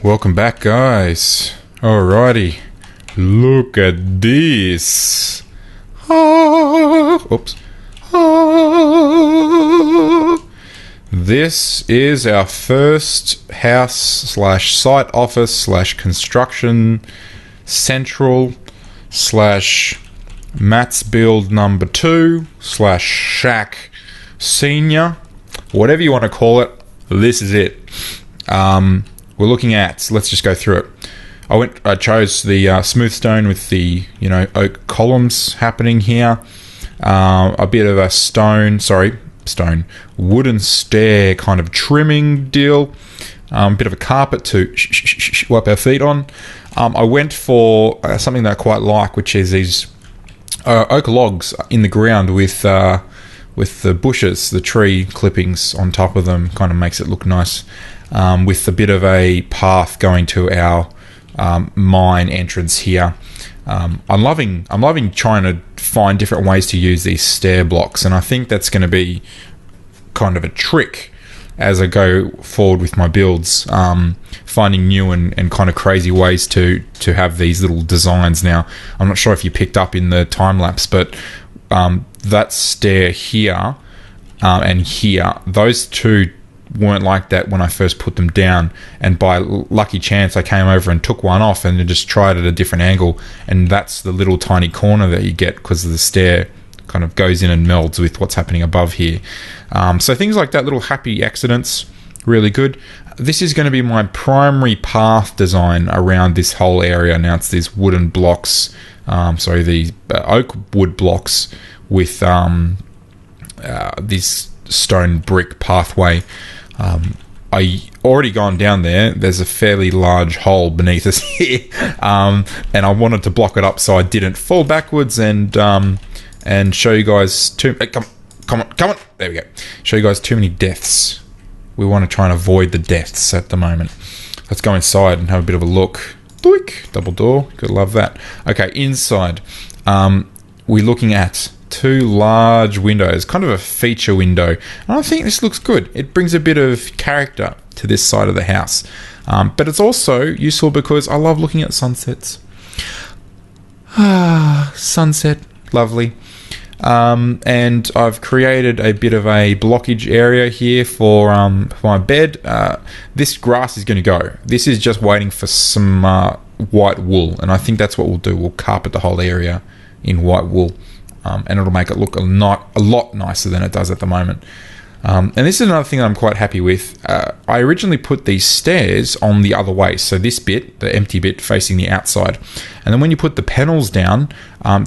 Welcome back, guys. Alrighty, look at this. Oops. This is our first house slash site office slash construction central slash Matt's build number 2 slash shack senior, whatever you want to call it. This is it. We're looking at, let's just go through it. I chose the smooth stone with the oak columns happening here. A bit of a wooden stair kind of trimming deal. Bit of a carpet to wipe our feet on. I went for something that I quite like, which is these oak logs in the ground with the bushes, the tree clippings on top of them. Kind of makes it look nice. With a bit of a path going to our mine entrance here. I'm loving trying to find different ways to use these stair blocks, and I think that's going to be kind of a trick as I go forward with my builds, finding new and kind of crazy ways to have these little designs. Now, I'm not sure if you picked up in the time lapse, but that stair here and here, those two weren't like that when I first put them down, and by lucky chance I came over and took one off and just tried at a different angle, and that's the little tiny corner that you get because the stair kind of goes in and melds with what's happening above here. So things like that, little happy accidents, really good. This is going to be my primary path design around this whole area. Now it's these wooden blocks, the oak wood blocks with this stone brick pathway. I already gone down there. There's a fairly large hole beneath us here, and I wanted to block it up so I didn't fall backwards and show you guys come on. There we go. Show you guys too many deaths. We want to try and avoid the deaths at the moment. Let's go inside and have a bit of a look. Doink, double door. Gotta love that. Okay, inside. We're looking at 2 large windows, kind of a feature window, and I think this looks good. It brings a bit of character to this side of the house, but it's also useful because I love looking at sunsets. Sunset, lovely. And I've created a bit of a blockage area here for my bed. This grass is going to go. This is just waiting for some white wool, and I think that's what we'll do. We'll carpet the whole area in white wool. And it'll make it look a lot nicer than it does at the moment. And this is another thing I'm quite happy with. I originally put these stairs on the other way. So this bit, the empty bit facing the outside. And then when you put the panels down,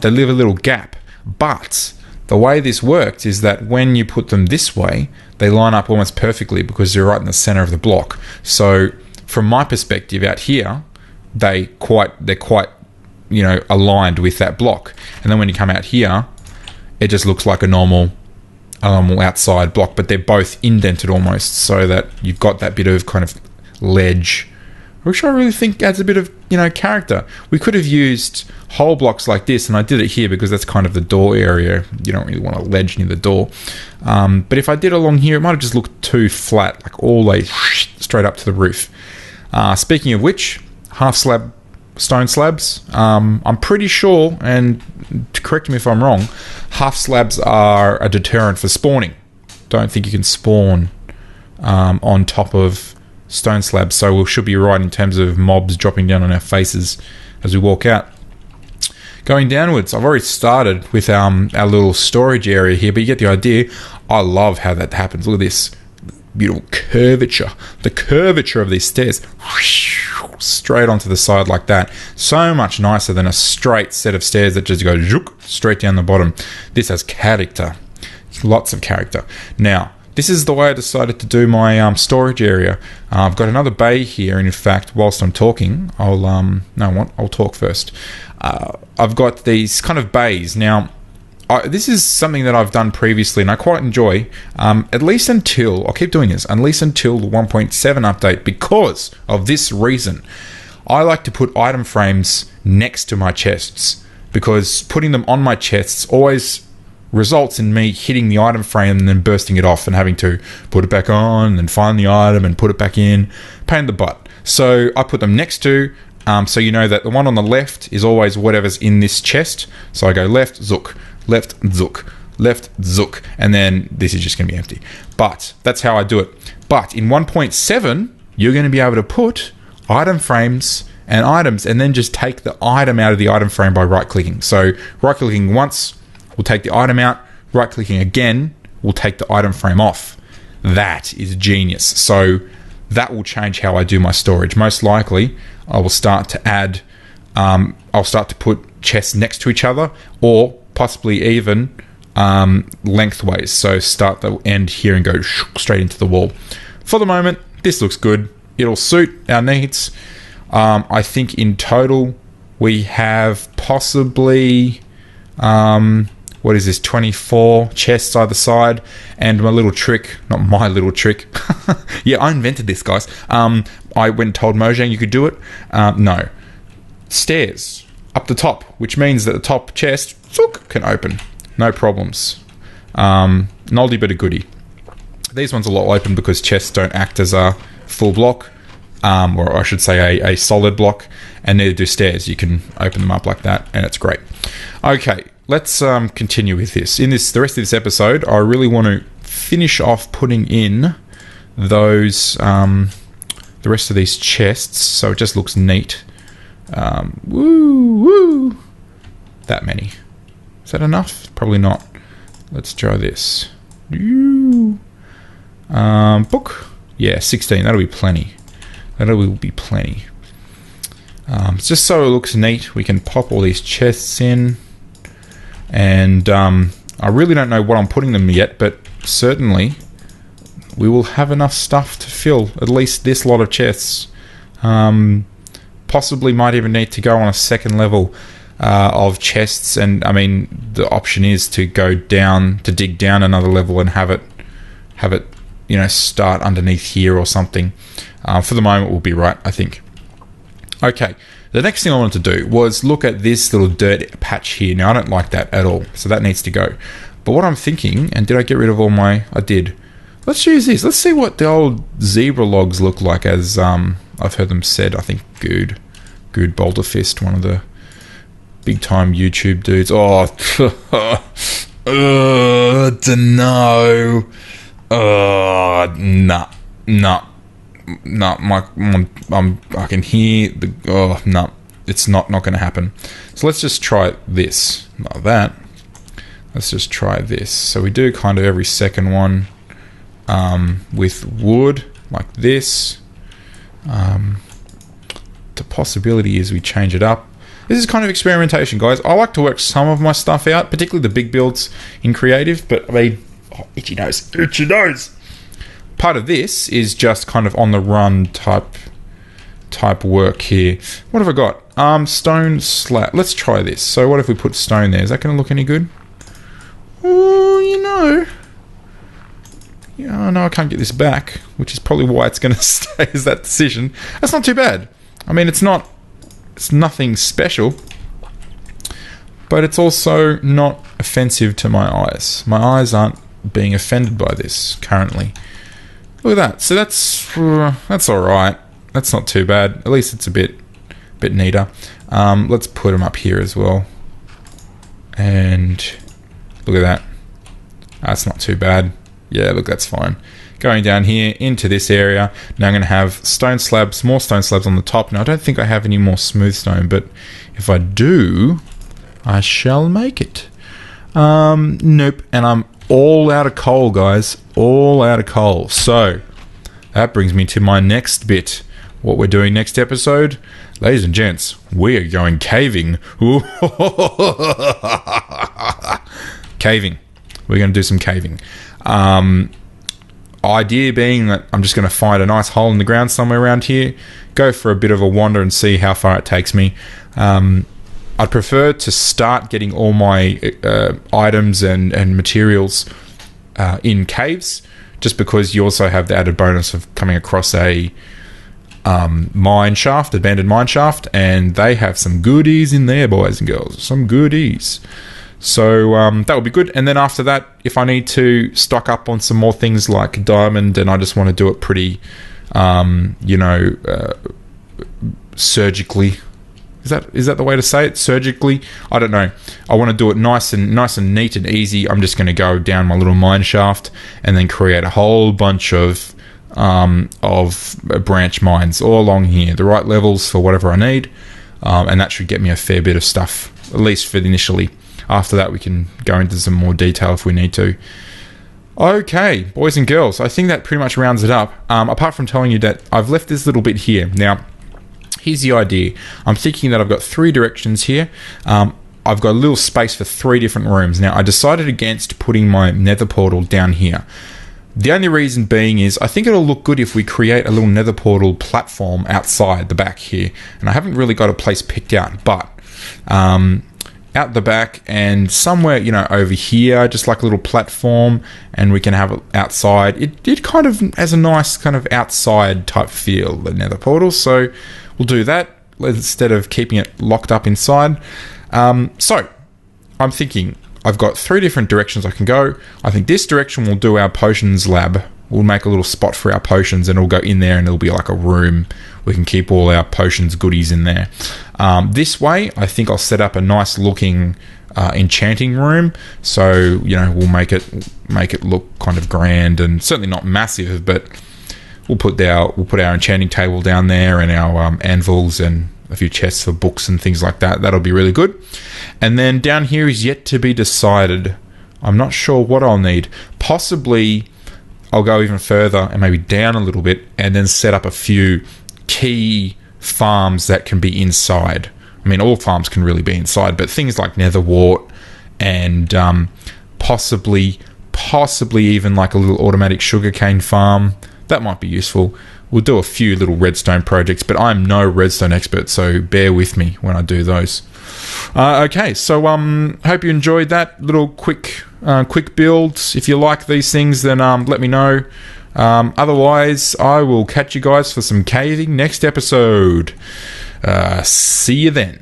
they leave a little gap. But the way this works is that when you put them this way, they line up almost perfectly because they're right in the center of the block. So from my perspective out here, they're quite aligned with that block. And then when you come out here, it just looks like a normal outside block, but they're both indented almost, so that you've got that bit of kind of ledge, which I really think adds a bit of character. We could have used whole blocks like this, and I did it here because that's kind of the door area. You don't really want a ledge near the door, but if I did along here, it might have just looked too flat, like all the way straight up to the roof. Speaking of which, half slab stone slabs. I'm pretty sure, and correct me if I'm wrong, half slabs are a deterrent for spawning. Don't think you can spawn on top of stone slabs, so we should be right in terms of mobs dropping down on our faces as we walk out. Going downwards, I've already started with our little storage area here, but you get the idea. I love how that happens. Look at this beautiful curvature. The curvature of these stairs, straight onto the side like that. So much nicer than a straight set of stairs that just go straight down the bottom. This has character. Lots of character. Now, this is the way I decided to do my storage area. I've got another bay here, and in fact, whilst I'm talking, I'll talk first. I've got these kind of bays. Now, this is something that I've done previously and I quite enjoy, at least until the 1.7 update, because of this reason. I like to put item frames next to my chests, because putting them on my chests always results in me hitting the item frame and then bursting it off and having to put it back on and find the item and put it back in. Pain in the butt. So I put them next to, so you know that the one on the left is always whatever's in this chest. So I go left, zook, left, zook, left, zook, and then this is just going to be empty. But that's how I do it. But in 1.7, you're going to be able to put item frames and items, and then just take the item out of the item frame by right-clicking. So right-clicking once will take the item out, right-clicking again will take the item frame off. That is genius. So that will change how I do my storage. Most likely, I will start to add, I'll start to put chests next to each other, or possibly even lengthways. So start the end here and go straight into the wall. For the moment, this looks good. It'll suit our needs. I think in total we have possibly, what is this, 24 chests either side, and my little trick, not my little trick, yeah, I invented this, guys. I went and told Mojang you could do it. No. Stairs up the top, which means that the top chest can open. No problems. Noldy but a goodie. These ones will open because chests don't act as a full block. Or I should say a solid block, and neither do stairs. You can open them up like that, and it's great. Okay, let's continue with this. In the rest of this episode, I really want to finish off putting in those the rest of these chests, so it just looks neat. Woo! That many. Is that enough? Probably not. Let's try this. Book. Yeah, 16. That'll be plenty. That will be plenty. Just so it looks neat, we can pop all these chests in. And I really don't know what I'm putting them yet, but certainly we will have enough stuff to fill at least this lot of chests. Possibly might even need to go on a second level of chests. And I mean, the option is to go down, to dig down another level and have it, you know, start underneath here or something. For the moment, we'll be right, I think. Okay, the next thing I wanted to do was look at this little dirt patch here. Now, I don't like that at all, so that needs to go. But what I'm thinking, and did I get rid of all my... I did. Let's use this. Let's see what the old zebra logs look like, as I've heard them said. I think Good Boulderfist, one of the big-time YouTube dudes. Oh, dunno. Nah. I can hear the. It's not going to happen. So let's just try this. Not that. Let's just try this. So we do kind of every second one with wood like this. The possibility is we change it up. This is kind of experimentation, guys. I like to work some of my stuff out, particularly the big builds in creative. But I mean, itchy nose. Part of this is just kind of on the run type work here. What have I got? Stone slab. Let's try this. So what if we put stone there? Is that going to look any good? Oh, you know. Yeah, no, I can't get this back, which is probably why it's going to stay as that decision. That's not too bad. I mean, it's nothing special, but it's also not offensive to my eyes. My eyes aren't being offended by this currently. Look at that. So that's all right. That's not too bad. At least it's a bit neater. Let's put them up here as well. And look at that. That's not too bad. Yeah, look, that's fine. Going down here into this area. Now I'm going to have stone slabs, more stone slabs on the top. Now I don't think I have any more smooth stone, but if I do, I shall make it. Nope. And I'm all out of coal, guys. All out of coal. So that brings me to my next bit. What we're doing next episode, ladies and gents, we are going caving. Caving. We're going to do some caving. Idea being that I'm just going to find a nice hole in the ground somewhere around here, go for a bit of a wander and see how far it takes me. I'd prefer to start getting all my items and materials in caves, just because you also have the added bonus of coming across a mine shaft, abandoned mine shaft, and they have some goodies in there, boys and girls. Some goodies. So that would be good. And then after that, if I need to stock up on some more things like diamond, and I just want to do it pretty, surgically. Is that the way to say it? Surgically? I don't know. I want to do it nice and neat and easy. I'm just going to go down my little mine shaft and then create a whole bunch of branch mines all along here, the right levels for whatever I need, and that should get me a fair bit of stuff, at least for initially. After that, we can go into some more detail if we need to. Okay, boys and girls, I think that pretty much rounds it up. Apart from telling you that I've left this little bit here. Now, here's the idea. I'm thinking that I've got 3 directions here. I've got a little space for 3 different rooms. Now, I decided against putting my nether portal down here. The only reason being is I think it'll look good if we create a little nether portal platform outside the back here. And I haven't really got a place picked out, but out the back and somewhere, over here, just like a little platform, and we can have it outside. It kind of has a nice kind of outside type feel, the nether portal. So we'll do that instead of keeping it locked up inside. So I'm thinking I've got 3 different directions I can go. I think this direction will do our potions lab. We'll make a little spot for our potions and it'll go in there and it'll be like a room. We can keep all our potions goodies in there. This way, I think I'll set up a nice looking enchanting room. So, we'll make it look kind of grand and certainly not massive, but we'll put our enchanting table down there and our anvils and a few chests for books and things like that. That'll be really good. And then down here is yet to be decided. I'm not sure what I'll need. Possibly I'll go even further and maybe down a little bit and then set up a few key farms that can be inside. I mean, all farms can really be inside, but things like Netherwart and possibly even like a little automatic sugarcane farm, that might be useful. We'll do a few little redstone projects, but I'm no redstone expert, so bear with me when I do those. Okay, so hope you enjoyed that little quick build. If you like these things, then let me know. Otherwise, I will catch you guys for some caving next episode. See you then.